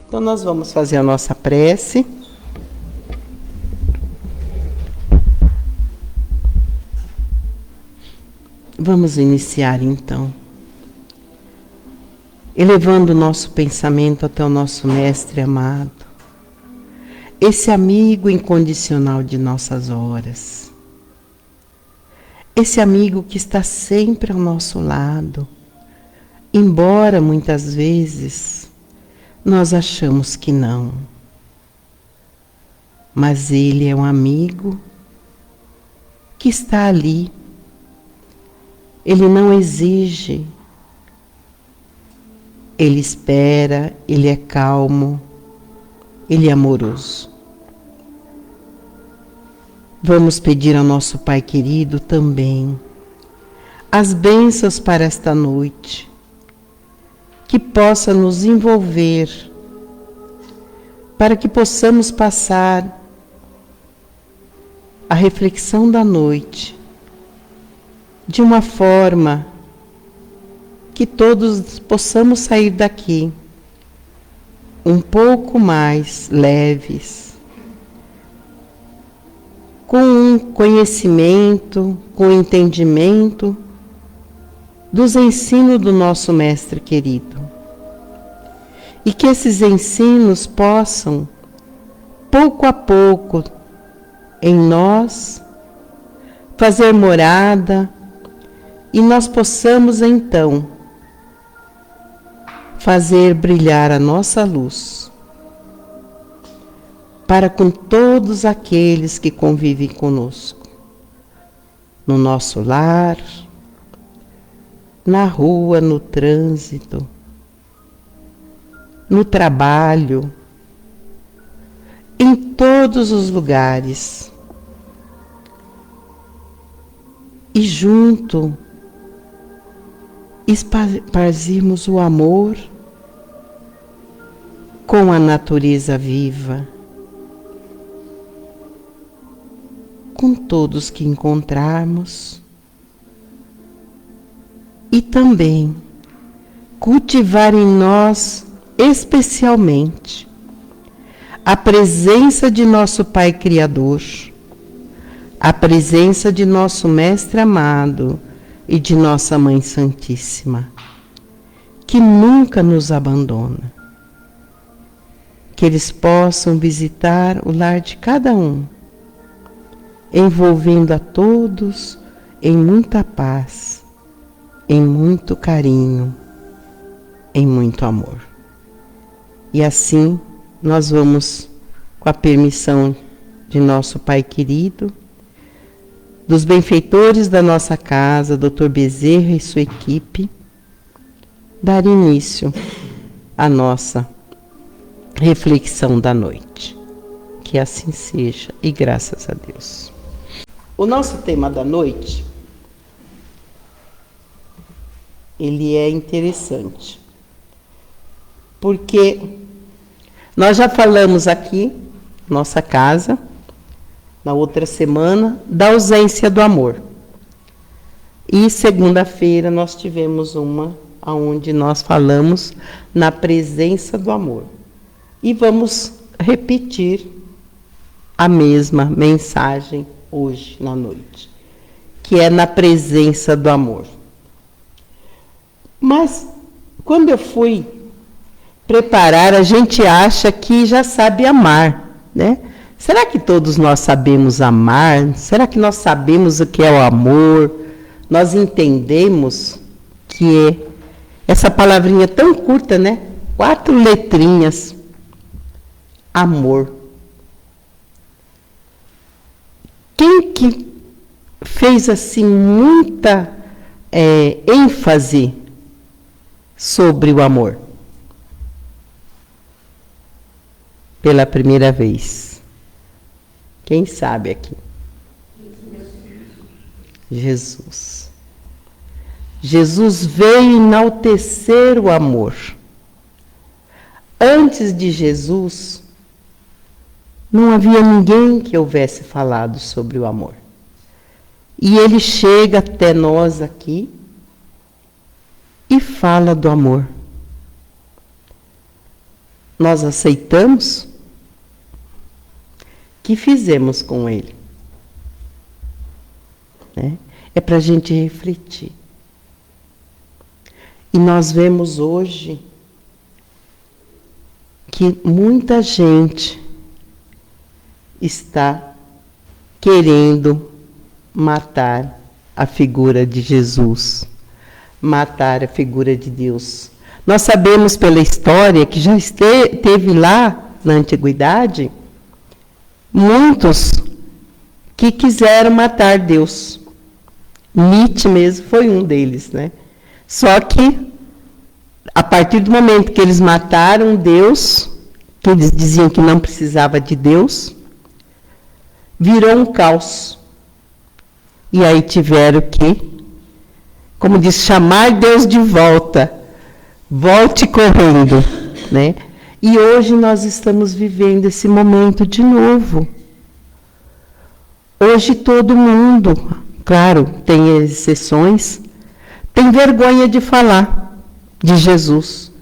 Então, nós vamos fazer a nossa prece. Vamos iniciar, então, elevando o nosso pensamento até o nosso Mestre amado, esse amigo incondicional de nossas horas, esse amigo que está sempre ao nosso lado, embora muitas vezes nós achamos que não. Mas ele é um amigo que está ali. Ele não exige. Ele espera, ele é calmo, ele é amoroso. Vamos pedir ao nosso Pai querido também as bênçãos para esta noite, que possa nos envolver, para que possamos passar a reflexão da noite de uma forma que todos possamos sair daqui um pouco mais leves, com um conhecimento, com entendimento dos ensinos do nosso Mestre querido. E que esses ensinos possam, pouco a pouco, em nós, fazer morada, e nós possamos então fazer brilhar a nossa luz para com todos aqueles que convivem conosco, no nosso lar, na rua, no trânsito, no trabalho, em todos os lugares. E junto esparzirmos o amor com a natureza viva, com todos que encontrarmos, e também cultivar em nós especialmente a presença de nosso Pai Criador, a presença de nosso Mestre amado e de nossa Mãe Santíssima, que nunca nos abandona. Que eles possam visitar o lar de cada um, envolvendo a todos em muita paz, em muito carinho, em muito amor. E assim nós vamos, com a permissão de nosso Pai querido, dos benfeitores da nossa casa, Dr. Bezerra e sua equipe, dar início à nossa reflexão da noite. Que assim seja, e graças a Deus. O nosso tema da noite, ele é interessante, porque nós já falamos aqui, nossa casa, na outra semana, da ausência do amor. E segunda-feira nós tivemos uma onde nós falamos na presença do amor. E vamos repetir a mesma mensagem hoje na noite, que é na presença do amor. Mas quando eu fui preparar, a gente acha que já sabe amar, né? Será que todos nós sabemos amar? Será que nós sabemos o que é o amor? Nós entendemos que é essa palavrinha tão curta, né? 4 letrinhas. Amor. Quem que fez assim muita ênfase sobre o amor? Pela primeira vez. Quem sabe aqui? Jesus. Jesus veio enaltecer o amor. Antes de Jesus, não havia ninguém que houvesse falado sobre o amor. E ele chega até nós aqui e fala do amor. nós aceitamos? O que fizemos com ele? É para a gente refletir. E nós vemos hoje que muita gente está querendo matar a figura de Jesus, matar a figura de Deus. Nós sabemos pela história que já teve lá na antiguidade muitos que quiseram matar Deus. Nietzsche mesmo foi um deles, né? Só que a partir do momento que eles mataram Deus, que eles diziam que não precisava de Deus, virou um caos. E aí tiveram que, como diz, chamar Deus de volta. Volte correndo, né? E hoje nós estamos vivendo esse momento de novo. Hoje todo mundo, claro, tem exceções, tem vergonha de falar de Jesus.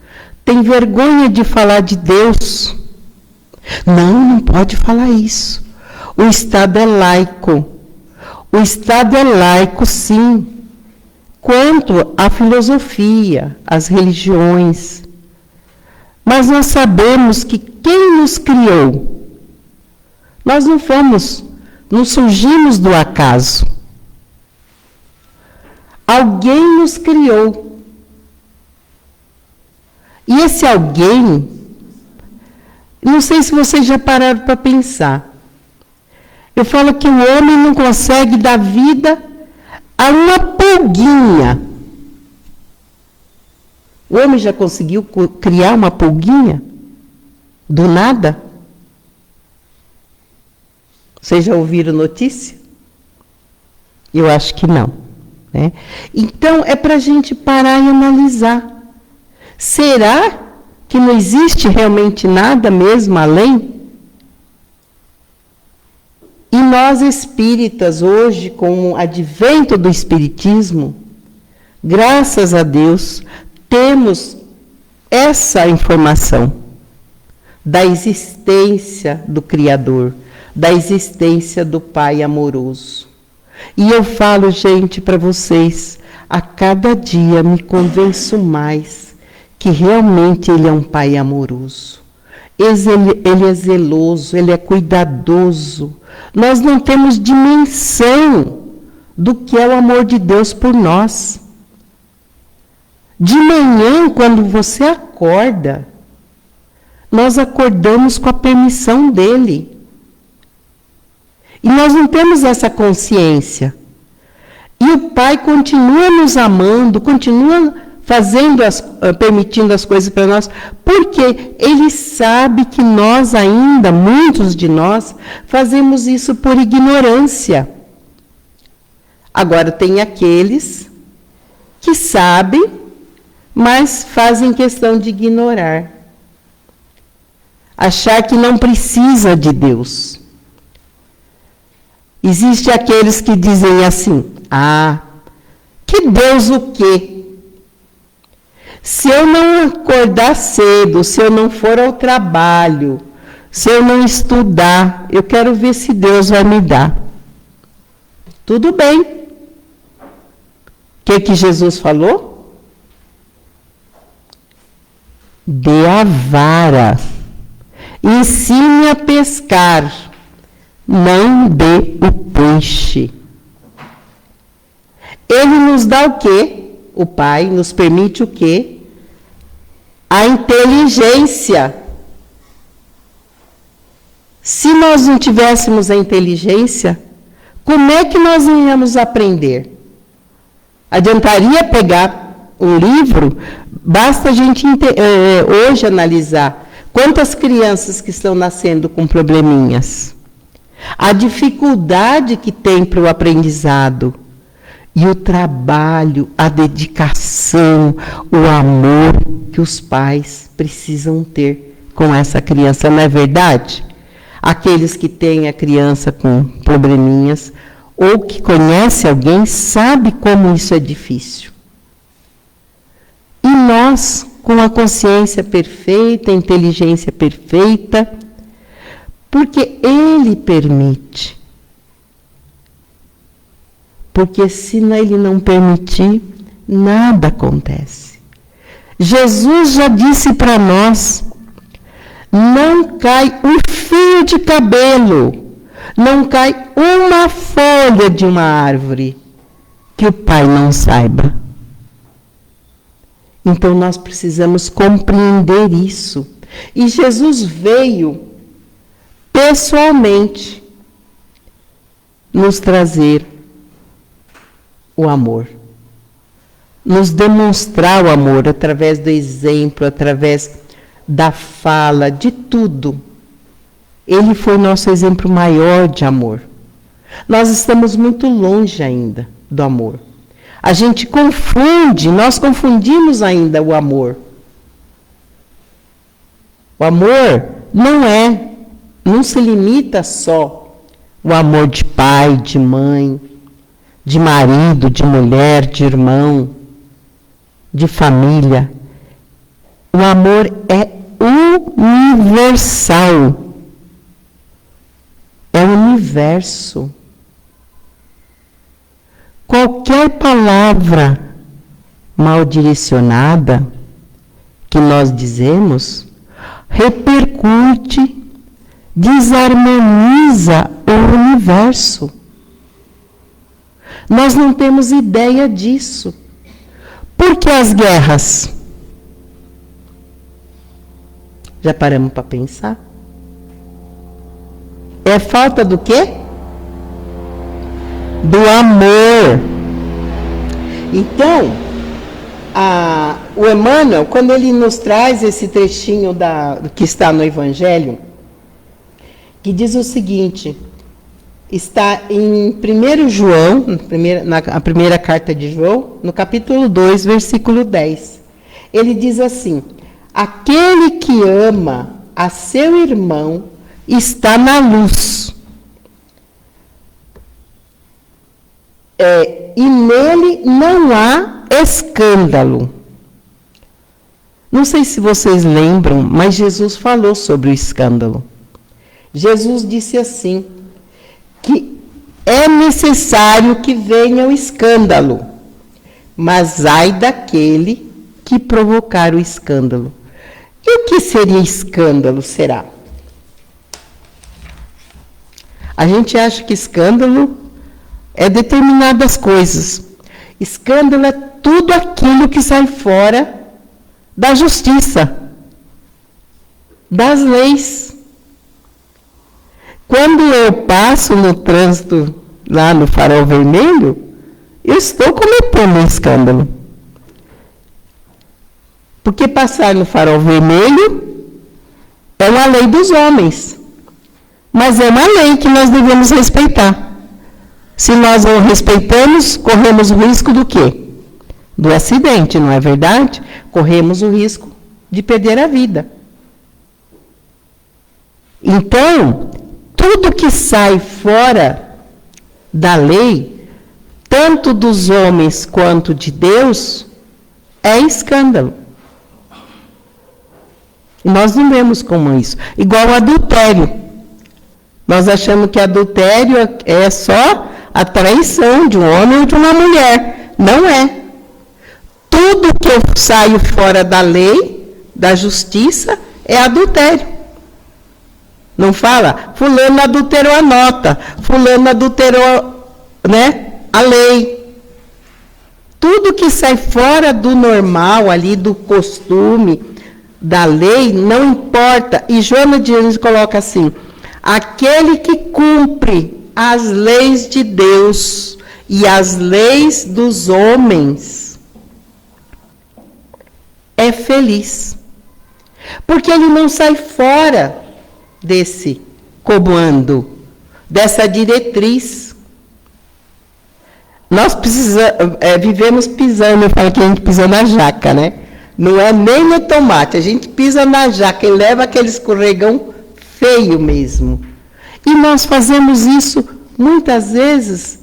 Tem vergonha de falar de Deus. Não pode falar isso. O Estado é laico. O Estado é laico, sim. Quanto à filosofia, às religiões. Mas nós sabemos que quem nos criou? Nós não surgimos do acaso. Alguém nos criou. E esse alguém, não sei se vocês já pararam para pensar. Eu falo que o homem não consegue dar vida a uma pulguinha. O homem já conseguiu criar uma pulguinha? Do nada? Vocês já ouviram notícia? Eu acho que não. Né? Então, é para a gente parar e analisar. Será que não existe realmente nada mesmo além? E nós espíritas, hoje, com o advento do espiritismo, graças a Deus, temos essa informação da existência do Criador, da existência do Pai amoroso. E eu falo, gente, para vocês, a cada dia me convenço mais que realmente Ele é um Pai amoroso. Ele é zeloso, Ele é cuidadoso. Nós não temos dimensão do que é o amor de Deus por nós. De manhã, quando você acorda, nós acordamos com a permissão dEle. E nós não temos essa consciência. E o Pai continua nos amando, continua permitindo as coisas para nós, porque Ele sabe que nós ainda, muitos de nós, fazemos isso por ignorância. Agora, tem aqueles que sabem, mas fazem questão de ignorar. Achar que não precisa de Deus. Existem aqueles que dizem assim, que Deus o quê? Se eu não acordar cedo, se eu não for ao trabalho, se eu não estudar, eu quero ver se Deus vai me dar. Tudo bem. O que Jesus falou? Dê a vara. Ensine a pescar. Não dê o peixe. Ele nos dá o quê? O Pai nos permite o quê? A inteligência. Se nós não tivéssemos a inteligência, como é que nós iríamos aprender? Adiantaria pegar um livro? Basta a gente hoje analisar quantas crianças que estão nascendo com probleminhas. A dificuldade que tem para o aprendizado. E o trabalho, a dedicação, o amor que os pais precisam ter com essa criança, não é verdade? Aqueles que têm a criança com probleminhas, ou que conhece alguém, sabe como isso é difícil. E nós, com a consciência perfeita, a inteligência perfeita, porque Ele permite. Porque se Ele não permitir, nada acontece. Jesus já disse para nós, não cai um fio de cabelo, não cai uma folha de uma árvore que o Pai não saiba. Então nós precisamos compreender isso. E Jesus veio pessoalmente nos trazer o amor. Nos demonstrar o amor através do exemplo, através da fala, de tudo. Ele foi nosso exemplo maior de amor. Nós estamos muito longe ainda do amor. A gente confunde, nós confundimos ainda o amor. O amor não se limita só o amor de pai, de mãe, de marido, de mulher, de irmão, de família. O amor é universal. É o universo. Qualquer palavra mal direcionada que nós dizemos repercute, desarmoniza o universo. Nós não temos ideia disso. Por que as guerras? Já paramos para pensar? É falta do quê? Do amor. Então, o Emmanuel, quando ele nos traz esse trechinho que está no Evangelho, que diz o seguinte, está em 1 João, na primeira carta de João, no capítulo 2, versículo 10. Ele diz assim, aquele que ama a seu irmão está na luz. E nele não há escândalo. Não sei se vocês lembram, mas Jesus falou sobre o escândalo. Jesus disse assim, que é necessário que venha o escândalo, mas ai daquele que provocar o escândalo. E o que seria escândalo, será? A gente acha que escândalo é determinadas coisas. Escândalo é tudo aquilo que sai fora da justiça, das leis. Quando eu passo no trânsito, lá no farol vermelho, eu estou cometendo um escândalo. Porque passar no farol vermelho é uma lei dos homens. Mas é uma lei que nós devemos respeitar. Se nós não respeitamos, corremos o risco do quê? Do acidente, não é verdade? Corremos o risco de perder a vida. Então, tudo que sai fora da lei, tanto dos homens quanto de Deus, é escândalo. E nós não vemos como isso. Igual o adultério. Nós achamos que adultério é só a traição de um homem ou de uma mulher. Não é. Tudo que eu saio fora da lei, da justiça, é adultério. Não fala, fulano adulterou a nota, fulano adulterou, a lei. Tudo que sai fora do normal ali, do costume, da lei, não importa. E Joana de Ângeles coloca assim, aquele que cumpre as leis de Deus e as leis dos homens é feliz. Porque ele não sai fora desse comando, dessa diretriz. Nós vivemos pisando, eu falo que a gente pisa na jaca, né? Não é nem no tomate, a gente pisa na jaca e leva aquele escorregão feio mesmo. E nós fazemos isso, muitas vezes,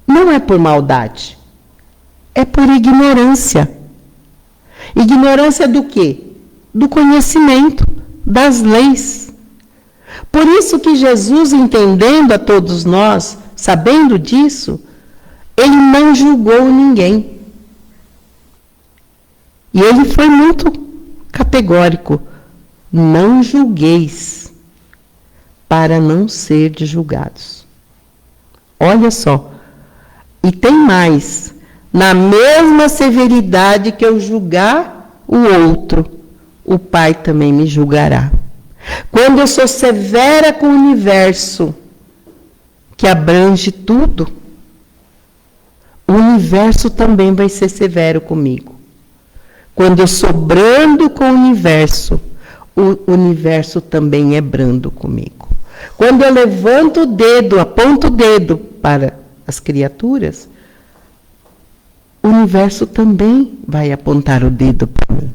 não é por maldade, é por ignorância. Ignorância do quê? Do conhecimento, das leis. Por isso que Jesus, entendendo a todos nós, sabendo disso, ele não julgou ninguém. E ele foi muito categórico. Não julgueis, para não ser julgados. Olha só. E tem mais. Na mesma severidade que eu julgar o outro, o Pai também me julgará. Quando eu sou severa com o universo, que abrange tudo, o universo também vai ser severo comigo. Quando eu sou brando com o universo também é brando comigo. Quando eu levanto o dedo, aponto o dedo para as criaturas, o universo também vai apontar o dedo para mim.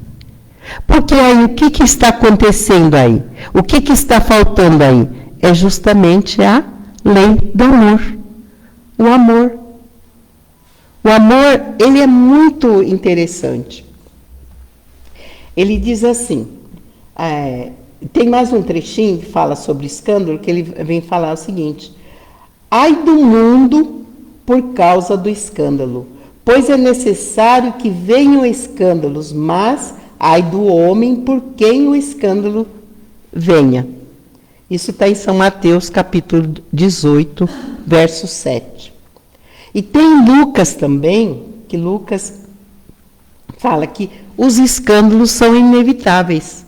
Porque aí, o que está acontecendo aí? O que está faltando aí? É justamente a lei do amor. O amor. O amor, ele é muito interessante. Ele diz assim, tem mais um trechinho que fala sobre escândalo, que ele vem falar o seguinte: ai do mundo por causa do escândalo, pois é necessário que venham escândalos, mas ai do homem por quem o escândalo venha. Isso está em São Mateus, capítulo 18, verso 7. E tem Lucas também, que Lucas fala que os escândalos são inevitáveis.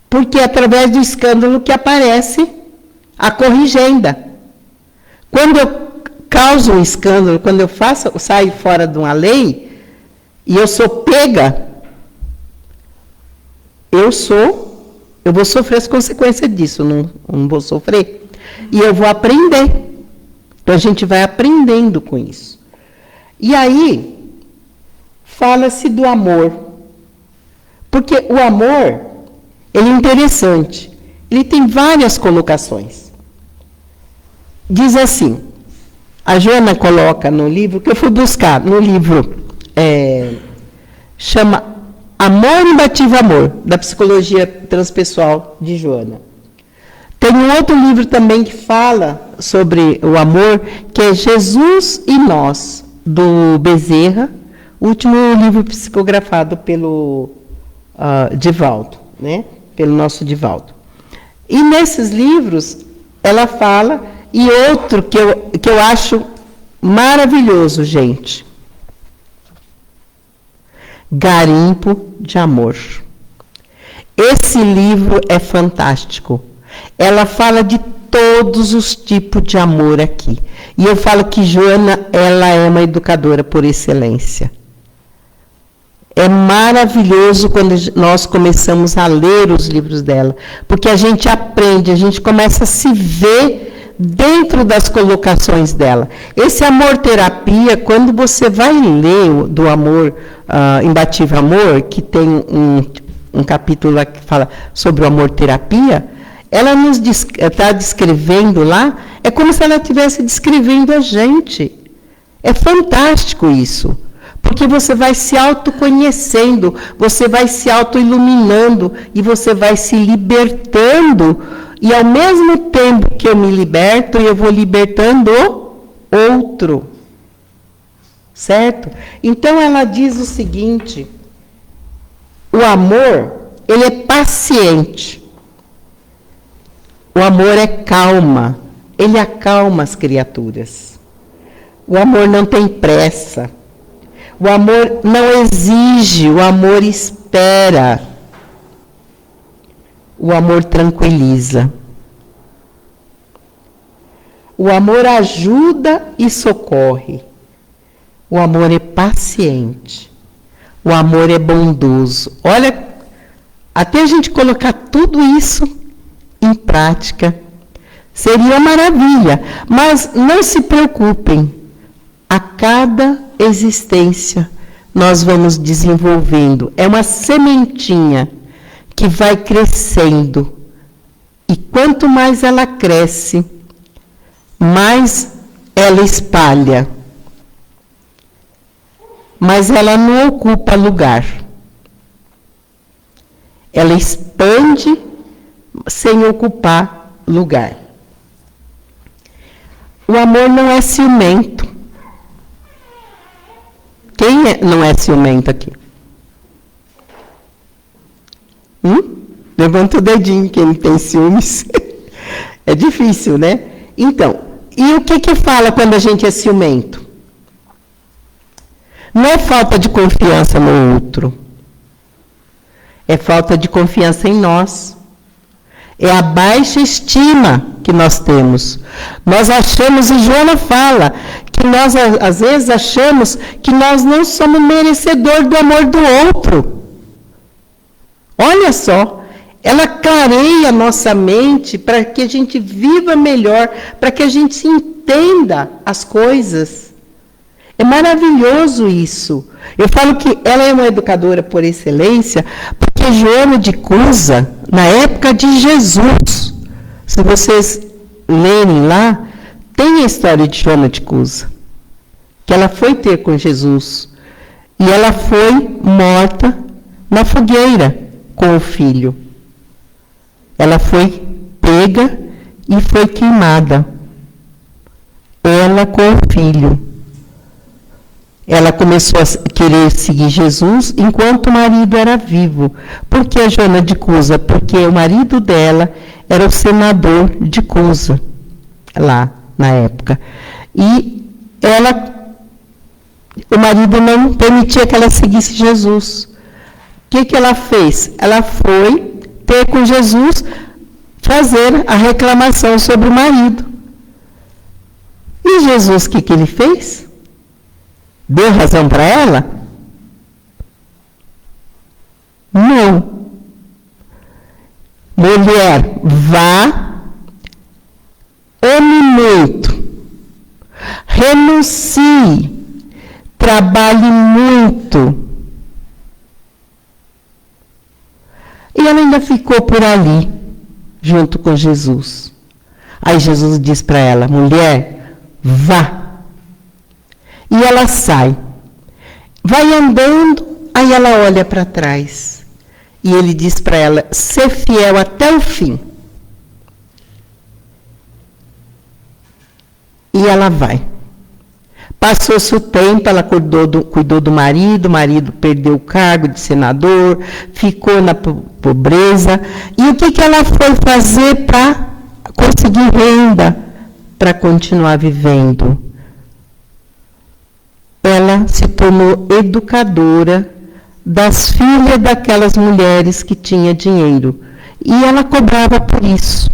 Porque é através do escândalo que aparece a corrigenda. Quando eu causo um escândalo, quando eu saio fora de uma lei, e eu sou pega, eu vou sofrer as consequências disso, não vou sofrer. E eu vou aprender. Então, a gente vai aprendendo com isso. E aí, fala-se do amor. Porque o amor, ele é interessante. Ele tem várias colocações. Diz assim, a Joana coloca no livro, que eu fui buscar, no livro, chama Amor Imbatível Amor, da Psicologia Transpessoal de Joana. Tem um outro livro também que fala sobre o amor, que é Jesus e Nós, do Bezerra, o último livro psicografado pelo Divaldo, né? Pelo nosso Divaldo. E nesses livros, ela fala, e outro que eu acho maravilhoso, gente. Garimpo de Amor. Esse livro é fantástico. Ela fala de todos os tipos de amor aqui. E eu falo que Joana, ela é uma educadora por excelência. É maravilhoso quando nós começamos a ler os livros dela, porque a gente aprende, a gente começa a se ver dentro das colocações dela. Esse amor-terapia, quando você vai ler do amor, Imbatível Amor, que tem um capítulo lá que fala sobre o amor-terapia, ela nos está descrevendo lá, é como se ela estivesse descrevendo a gente. É fantástico isso. Porque você vai se autoconhecendo, você vai se autoiluminando e você vai se libertando. E ao mesmo tempo que eu me liberto, eu vou libertando o outro. Certo? Então ela diz o seguinte: o amor, ele é paciente. O amor é calma. Ele acalma as criaturas. O amor não tem pressa. O amor não exige, o amor espera. O amor tranquiliza. O amor ajuda e socorre. O amor é paciente. O amor é bondoso. Olha, até a gente colocar tudo isso em prática, seria uma maravilha. Mas não se preocupem. A cada existência nós vamos desenvolvendo. É uma sementinha que vai crescendo. E quanto mais ela cresce, mais ela espalha. mas ela não ocupa lugar. Ela expande sem ocupar lugar. O amor não é ciumento. Quem não é ciumento aqui? Levanta o dedinho quem tem ciúmes. É difícil, né? Então, e o que fala quando a gente é ciumento? Não é falta de confiança no outro. É falta de confiança em nós. É a baixa estima que nós temos. Nós achamos, e Joana fala, que nós às vezes achamos que nós não somos merecedores do amor do outro. Olha só, ela clareia a nossa mente para que a gente viva melhor, para que a gente entenda as coisas. É maravilhoso isso. Eu falo que ela é uma educadora por excelência, porque Joana de Cusa, na época de Jesus, se vocês lerem lá, tem a história de Joana de Cusa, que ela foi ter com Jesus, e ela foi morta na fogueira com o filho. Ela foi pega e foi queimada. Ela com o filho. Ela começou a querer seguir Jesus enquanto o marido era vivo. Por que a Joana de Cusa? Porque o marido dela era o senador de Cusa, lá na época. E o marido não permitia que ela seguisse Jesus. O que ela fez? Ela foi ter com Jesus, fazer a reclamação sobre o marido. E Jesus, o que ele fez? Deu razão para ela? Não. Mulher, vá, ame muito, renuncie, trabalhe muito. E ela ainda ficou por ali, junto com Jesus. Aí Jesus diz para ela, mulher, vá. E ela sai. Vai andando, aí ela olha para trás. E ele diz para ela, ser fiel até o fim. E ela vai. Passou-se o tempo, ela cuidou do marido, o marido perdeu o cargo de senador, ficou na pobreza. E o que ela foi fazer para conseguir renda, para continuar vivendo? Ela se tornou educadora das filhas daquelas mulheres que tinham dinheiro. E ela cobrava por isso.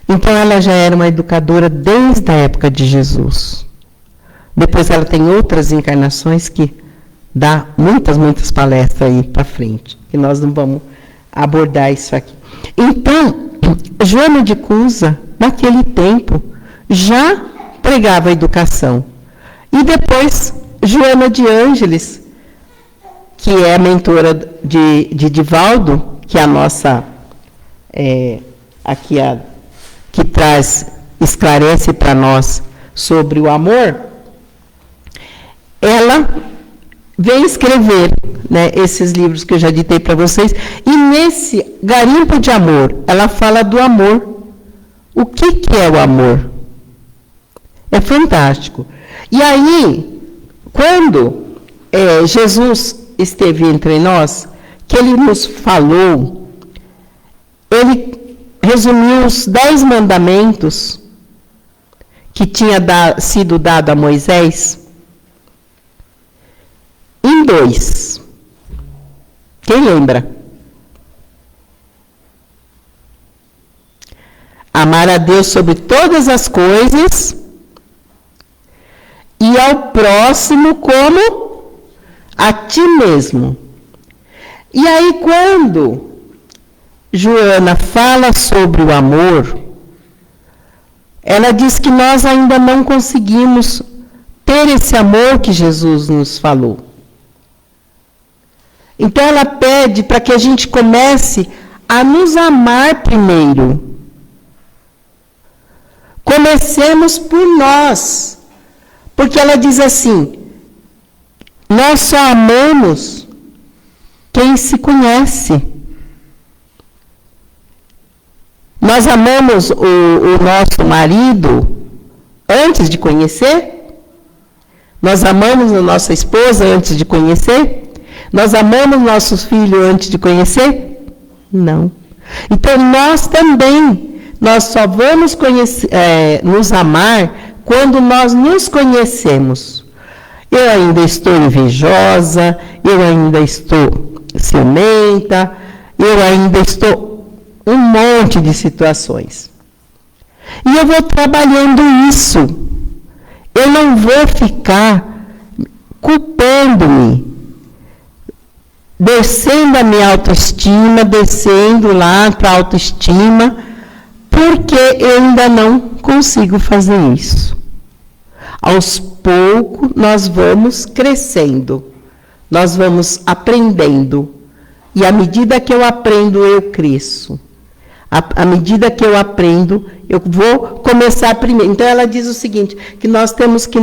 Então, ela já era uma educadora desde a época de Jesus. Depois, ela tem outras encarnações que dá muitas palestras aí para frente, que nós não vamos abordar isso aqui. Então, Joana de Cusa, naquele tempo, já pregava a educação. E depois, Joana de Ângeles, que é a mentora de Divaldo, que é a nossa, aqui que esclarece para nós sobre o amor, ela vem escrever, né, esses livros que eu já ditei para vocês, e nesse garimpo de amor, ela fala do amor. O que é o amor? É fantástico. E aí, quando Jesus esteve entre nós, que ele nos falou, ele resumiu os 10 mandamentos que tinha sido dado a Moisés em 2. Quem lembra? Amar a Deus sobre todas as coisas e ao próximo como a ti mesmo. E aí, quando Joana fala sobre o amor, ela diz que nós ainda não conseguimos ter esse amor que Jesus nos falou. Então ela pede para que a gente comece a nos amar primeiro. Comecemos por nós, Porque ela diz assim, nós só amamos quem se conhece. Nós amamos o nosso marido antes de conhecer? Nós amamos a nossa esposa antes de conhecer? Nós amamos nossos filhos antes de conhecer? Não. Então, nós também, nós só vamos nos amar quando nós nos conhecemos. Eu ainda estou invejosa, eu ainda estou ciumenta, eu ainda estou um monte de situações. E eu vou trabalhando isso. Eu não vou ficar culpando-me, descendo a minha autoestima, descendo lá para a autoestima, porque eu ainda não consigo fazer isso. Aos poucos nós vamos crescendo, nós vamos aprendendo, e à medida que eu aprendo, eu cresço. À medida que eu aprendo, eu vou começar primeiro. Então ela diz o seguinte, que nós temos que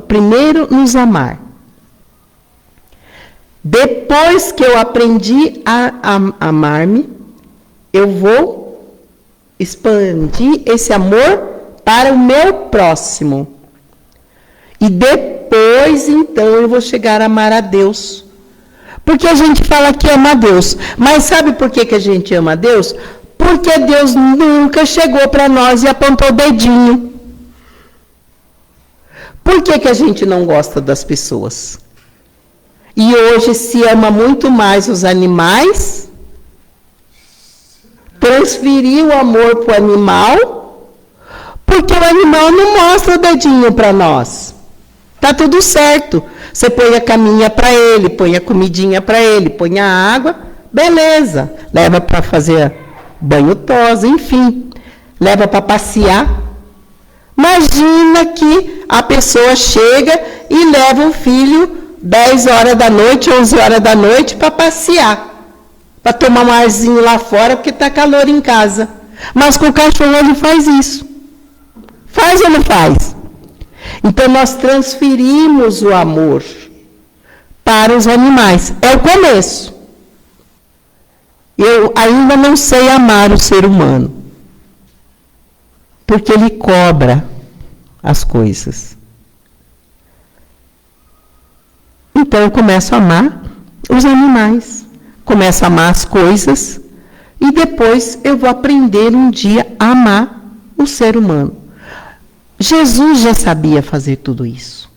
primeiro nos amar. Depois que eu aprendi a amar-me, eu vou expandir esse amor para o meu próximo. E depois, então, eu vou chegar a amar a Deus. Porque a gente fala que ama a Deus. Mas sabe por que a gente ama a Deus? Porque Deus nunca chegou para nós e apontou o dedinho. Por que a gente não gosta das pessoas? E hoje se ama muito mais os animais, transferir o amor para o animal, porque o animal não mostra o dedinho para nós. Tá tudo certo. Você põe a caminha para ele, põe a comidinha para ele, põe a água, beleza. Leva para fazer banho tosa, enfim. Leva para passear. Imagina que a pessoa chega e leva o filho 10 horas da noite, 11 horas da noite para passear. Para tomar um arzinho lá fora, porque está calor em casa. Mas com o cachorro ele faz isso. Faz ou não faz? Então, nós transferimos o amor para os animais. É o começo. Eu ainda não sei amar o ser humano. Porque ele cobra as coisas. Então, eu começo a amar os animais. Começo a amar as coisas. E depois eu vou aprender um dia a amar o ser humano. Jesus já sabia fazer tudo isso.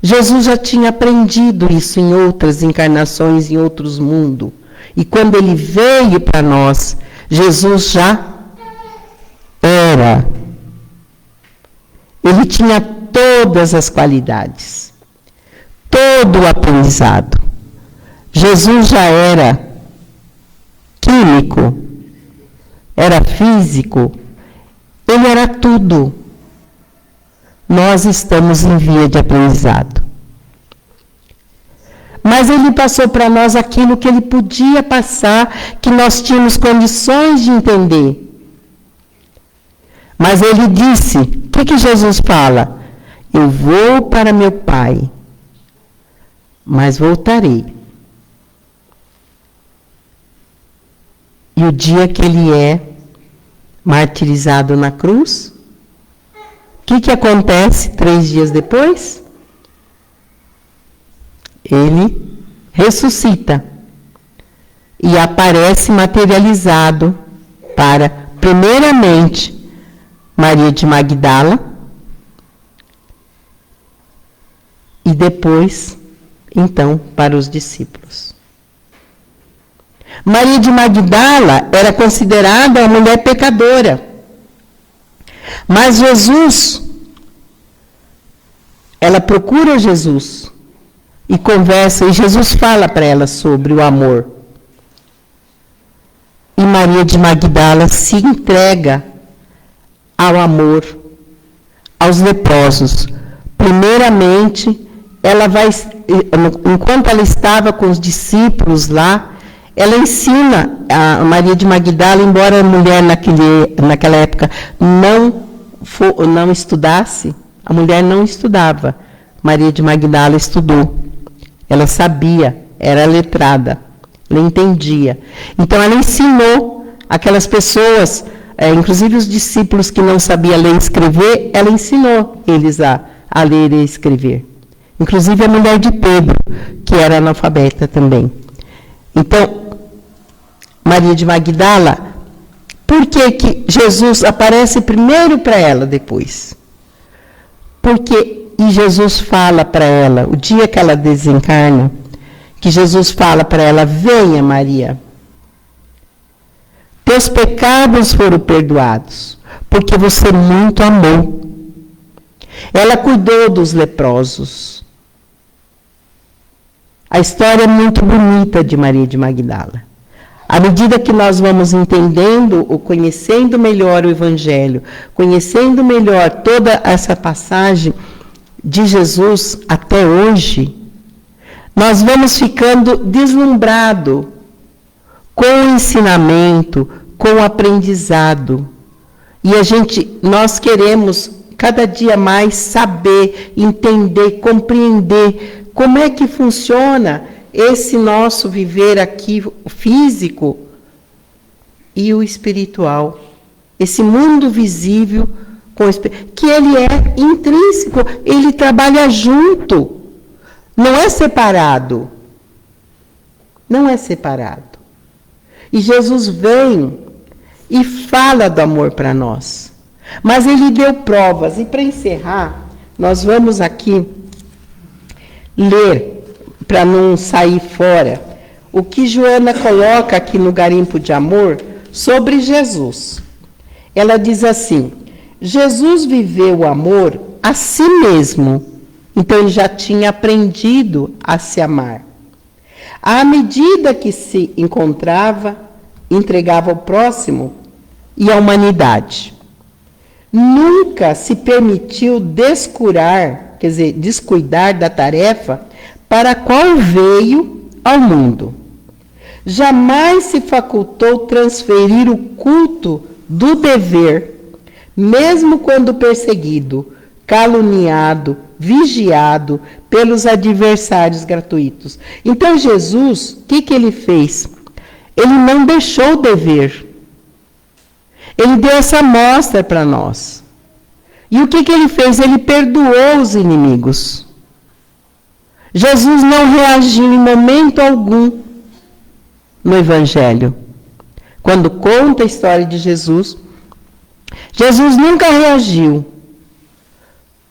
Jesus já tinha aprendido isso em outras encarnações, em outros mundos. E quando ele veio para nós, Jesus já era. Ele tinha todas as qualidades, todo o aprendizado. Jesus já era químico, era físico, ele era tudo. Nós estamos em via de aprendizado. Mas ele passou para nós aquilo que ele podia passar, que nós tínhamos condições de entender. Mas ele disse, o que Jesus fala? Eu vou para meu Pai, mas voltarei. E o dia que ele é martirizado na cruz, o que acontece 3 dias depois? Ele ressuscita e aparece materializado para, primeiramente, Maria de Magdala e depois, então, para os discípulos. Maria de Magdala era considerada uma mulher pecadora. Mas Jesus, ela procura Jesus e conversa, e Jesus fala para ela sobre o amor. E Maria de Magdala se entrega ao amor, aos leprosos. Primeiramente, ela vai, enquanto ela estava com os discípulos lá, ela ensina a Maria de Magdala, embora a mulher naquela época não estudasse, A mulher não estudava. Maria de Magdala estudou. Ela sabia, era letrada, ela entendia. Então ela ensinou aquelas pessoas, inclusive os discípulos que não sabiam ler e escrever, ela ensinou eles a ler e escrever. Inclusive a mulher de Pedro, que era analfabeta também. Então, Maria de Magdala, por que Jesus aparece primeiro para ela depois? E Jesus fala para ela, o dia que ela desencarna, que Jesus fala para ela: venha, Maria, teus pecados foram perdoados, porque você muito amou. Ela cuidou dos leprosos. A história é muito bonita de Maria de Magdala. À medida que nós vamos entendendo, ou conhecendo melhor o Evangelho, conhecendo melhor toda essa passagem de Jesus até hoje, nós vamos ficando deslumbrados com o ensinamento, com o aprendizado. E nós queremos cada dia mais saber, entender, compreender como é que funciona esse nosso viver aqui físico e o espiritual. Esse mundo visível, que ele é intrínseco, ele trabalha junto, não é separado. Não é separado. E Jesus vem e fala do amor para nós. Mas ele deu provas. E para encerrar, nós vamos aqui ler, para não sair fora, o que Joana coloca aqui no Garimpo de Amor sobre Jesus. Ela diz assim: Jesus viveu o amor a si mesmo, então ele já tinha aprendido a se amar. À medida que se encontrava, entregava ao próximo e à humanidade. Nunca se permitiu descuidar da tarefa para a qual veio ao mundo. Jamais se facultou transferir o culto do dever, mesmo quando perseguido, caluniado, vigiado pelos adversários gratuitos. Então Jesus, o que ele fez? Ele não deixou o dever. Ele deu essa amostra para nós. E o que ele fez? Ele perdoou os inimigos. Jesus não reagiu em momento algum no Evangelho. Quando conta a história de Jesus, Jesus nunca reagiu.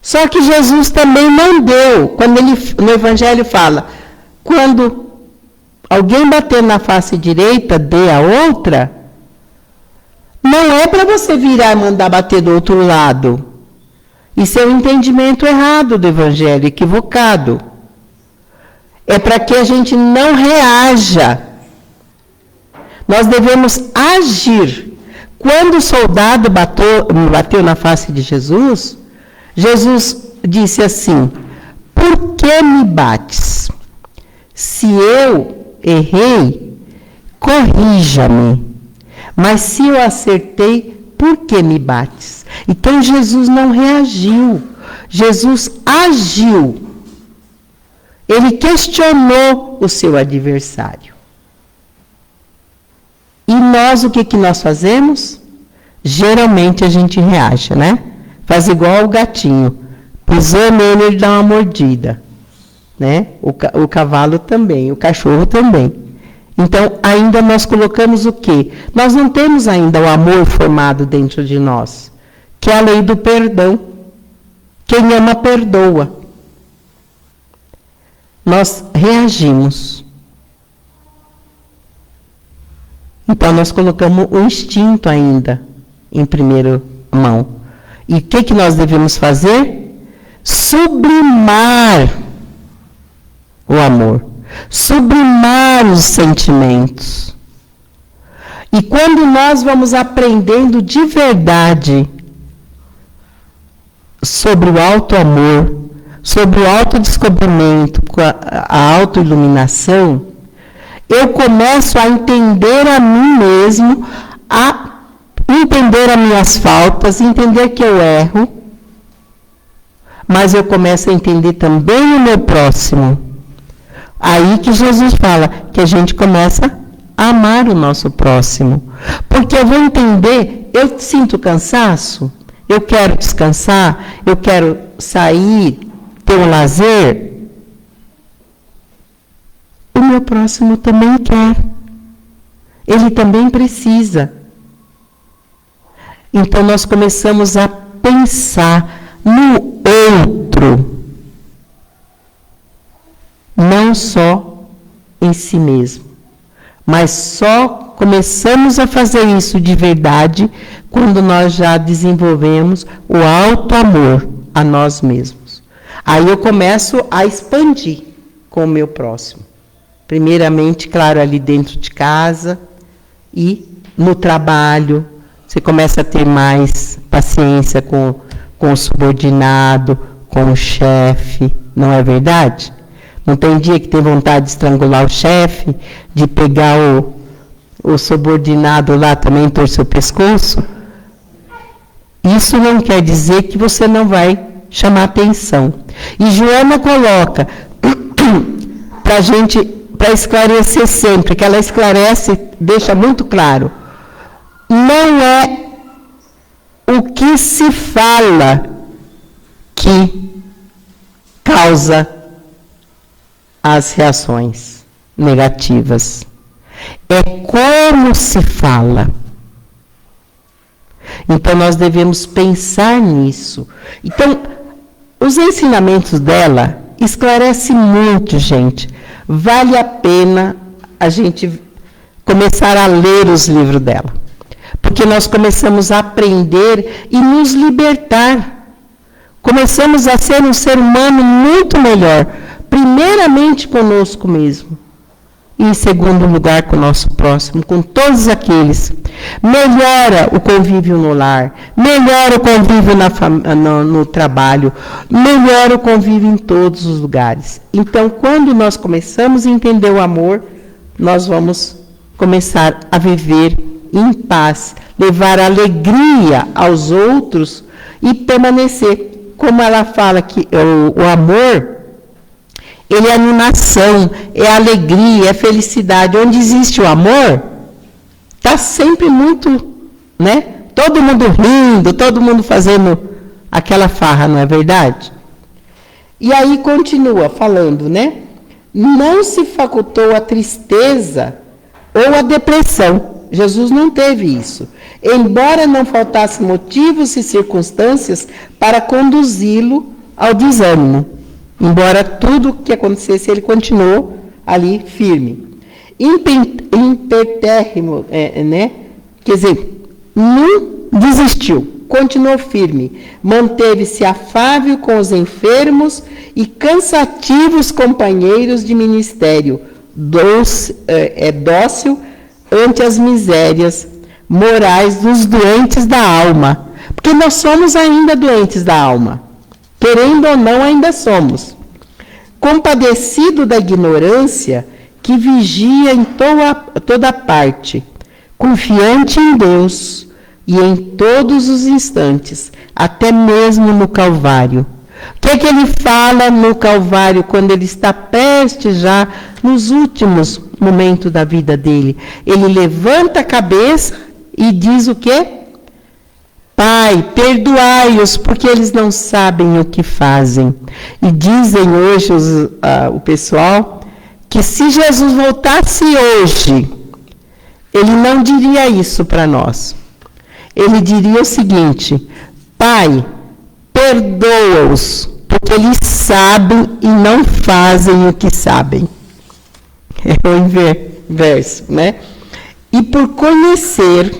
Só que Jesus também não deu. Quando no Evangelho fala, quando alguém bater na face direita, dê a outra, não é para você virar e mandar bater do outro lado. Isso é um entendimento errado do Evangelho, equivocado. É para que a gente não reaja. Nós devemos agir. Quando o soldado bateu na face de Jesus, Jesus disse assim: por que me bates? Se eu errei, corrija-me. Mas se eu acertei, por que me bates? Então Jesus não reagiu. Jesus agiu. Ele questionou o seu adversário. E nós, o que nós fazemos? Geralmente a gente reage, né? Faz igual o gatinho. Pisou nele, ele dá uma mordida. Né? O cavalo também, o cachorro também. Então, ainda nós colocamos o quê? Nós não temos ainda o amor formado dentro de nós, que é a lei do perdão. Quem ama, perdoa. Nós reagimos. Então, nós colocamos o instinto ainda em primeira mão. E o que nós devemos fazer? Sublimar o amor. Sublimar os sentimentos. E quando nós vamos aprendendo de verdade sobre o auto-amor, sobre o autodescobrimento, a autoiluminação, eu começo a entender a mim mesmo, a entender as minhas faltas, entender que eu erro, mas eu começo a entender também o meu próximo. Aí que Jesus fala que a gente começa a amar o nosso próximo. Porque eu vou entender, eu sinto cansaço, eu quero descansar, eu quero sair, ter um lazer. O meu próximo também quer. Ele também precisa. Então nós começamos a pensar no outro, não só em si mesmo, mas só começamos a fazer isso de verdade quando nós já desenvolvemos o alto amor a nós mesmos. Aí eu começo a expandir com o meu próximo. Primeiramente, claro, ali dentro de casa e no trabalho. Você começa a ter mais paciência com o subordinado, com o chefe, não é verdade? Não tem dia que tem vontade de estrangular o chefe, de pegar o subordinado lá também, torcer o pescoço? Isso não quer dizer que você não vai chamar atenção. E Joana coloca para a gente, para esclarecer sempre, que ela esclarece, deixa muito claro. Não é o que se fala que causa as reações negativas. É como se fala. Então, nós devemos pensar nisso. Então, os ensinamentos dela esclarecem muito, gente. Vale a pena a gente começar a ler os livros dela. Porque nós começamos a aprender e nos libertar. Começamos a ser um ser humano muito melhor. Primeiramente conosco mesmo. E em segundo lugar com o nosso próximo, com todos aqueles. Melhora o convívio no lar, melhora o convívio no trabalho, melhora o convívio em todos os lugares. Então, quando nós começamos a entender o amor, nós vamos começar a viver em paz, levar alegria aos outros e permanecer. Como ela fala que o amor, ele é animação, é alegria, é felicidade. Onde existe o amor, está sempre muito, né? Todo mundo rindo, todo mundo fazendo aquela farra, não é verdade? E aí continua falando, né? Não se facultou a tristeza ou a depressão. Jesus não teve isso. Embora não faltassem motivos e circunstâncias para conduzi-lo ao desânimo. Embora tudo o que acontecesse, ele continuou ali firme. Impertérrimo, né? Quer dizer, não desistiu, continuou firme. Manteve-se afável com os enfermos e cansativos companheiros de ministério. Dócil ante as misérias morais dos doentes da alma. Porque nós somos ainda doentes da alma. Querendo ou não, ainda somos. Compadecido da ignorância que vigia em toda parte, confiante em Deus e em todos os instantes, até mesmo no Calvário. O que é que ele fala no Calvário, quando ele está prestes já nos últimos momentos da vida dele? Ele levanta a cabeça e diz o quê? Pai, perdoai-os, porque eles não sabem o que fazem. E dizem hoje o pessoal que se Jesus voltasse hoje, ele não diria isso para nós. Ele diria o seguinte: Pai, perdoa-os, porque eles sabem e não fazem o que sabem. É o inverso, né? E por conhecer,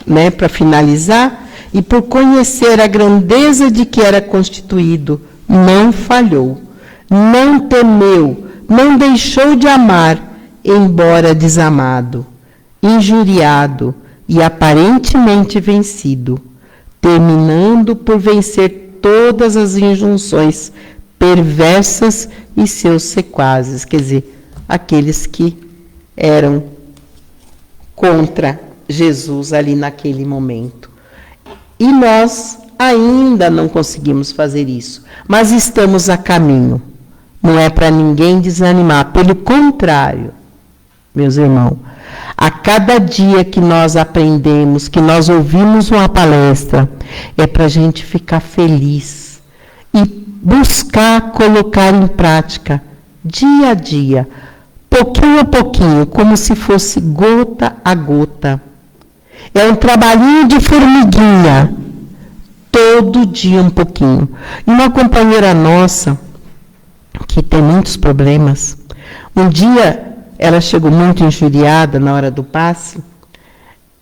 né, para finalizar, e por conhecer a grandeza de que era constituído, não falhou, não temeu, não deixou de amar, embora desamado, injuriado e aparentemente vencido, terminando por vencer todas as injunções perversas e seus sequazes, quer dizer, aqueles que eram contra Jesus ali naquele momento. E nós, ainda não conseguimos fazer isso, mas estamos a caminho. Não é para ninguém desanimar, pelo contrário, meus irmãos, a cada dia que nós aprendemos, que nós ouvimos uma palestra, é para a gente ficar feliz e buscar colocar em prática, dia a dia, pouquinho a pouquinho, como se fosse gota a gota. É um trabalhinho de formiguinha, todo dia um pouquinho. E uma companheira nossa, que tem muitos problemas, um dia ela chegou muito injuriada na hora do passe,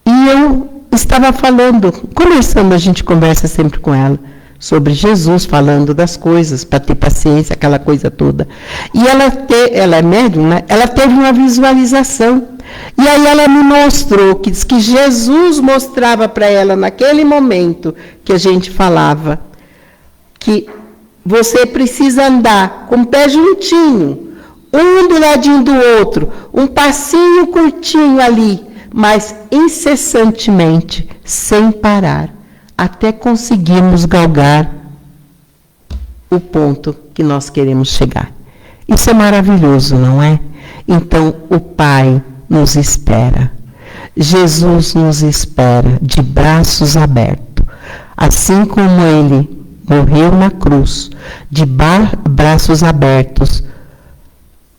e eu estava falando, conversando, a gente conversa sempre com ela, sobre Jesus, falando das coisas, para ter paciência, aquela coisa toda. E ela é médium, né? Ela teve uma visualização. E aí ela me mostrou, que diz que Jesus mostrava para ela, naquele momento que a gente falava, que você precisa andar com o pé juntinho, um do ladinho do outro, um passinho curtinho ali, mas incessantemente, sem parar, até conseguirmos galgar o ponto que nós queremos chegar. Isso é maravilhoso, não é? Então, o Pai nos espera. Jesus nos espera de braços abertos. Assim como Ele morreu na cruz, de braços abertos,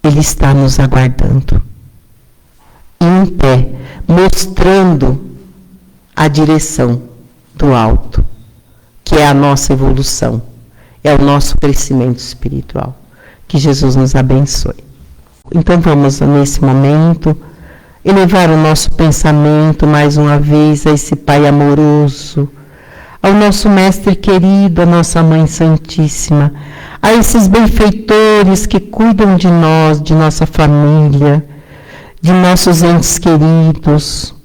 Ele está nos aguardando. Em pé, mostrando a direção do alto, que é a nossa evolução, é o nosso crescimento espiritual. Que Jesus nos abençoe. Então vamos, nesse momento, elevar o nosso pensamento mais uma vez a esse Pai amoroso, ao nosso Mestre querido, a nossa Mãe Santíssima, a esses benfeitores que cuidam de nós, de nossa família, de nossos entes queridos.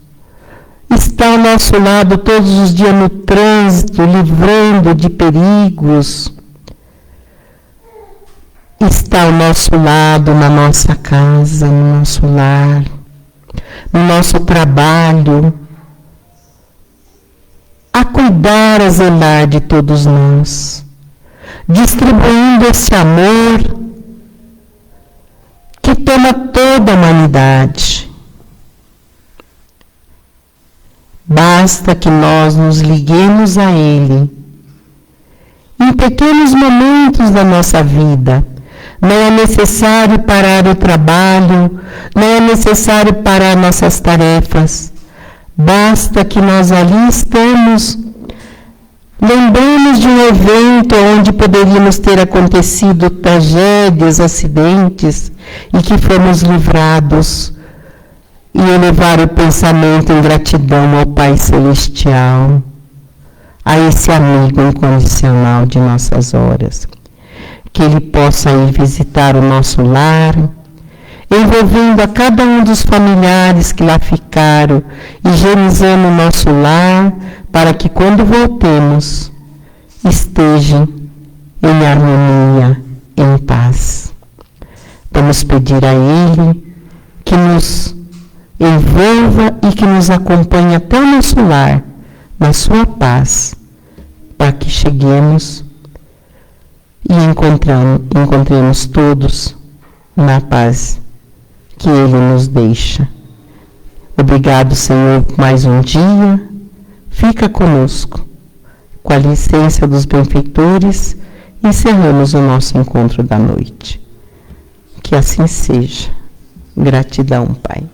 Está ao nosso lado todos os dias no trânsito, livrando de perigos. Está ao nosso lado, na nossa casa, no nosso lar, no nosso trabalho, a cuidar, a zelar de todos nós, distribuindo esse amor que toma toda a humanidade. Basta que nós nos liguemos a Ele em pequenos momentos da nossa vida. Não é necessário parar o trabalho, não é necessário parar nossas tarefas. Basta que nós ali estamos, lembramos de um evento onde poderíamos ter acontecido tragédias, acidentes, e que fomos livrados, e elevar o pensamento em gratidão ao Pai Celestial, a esse amigo incondicional de nossas horas. Que Ele possa ir visitar o nosso lar, envolvendo a cada um dos familiares que lá ficaram, higienizando o nosso lar, para que quando voltemos, estejam em harmonia, em paz. Vamos pedir a Ele que nos envolva e que nos acompanhe até o nosso lar, na sua paz, para que cheguemos e encontremos todos na paz que Ele nos deixa. Obrigado, Senhor, por mais um dia. Fica conosco. Com a licença dos benfeitores, encerramos o nosso encontro da noite. Que assim seja. Gratidão, Pai.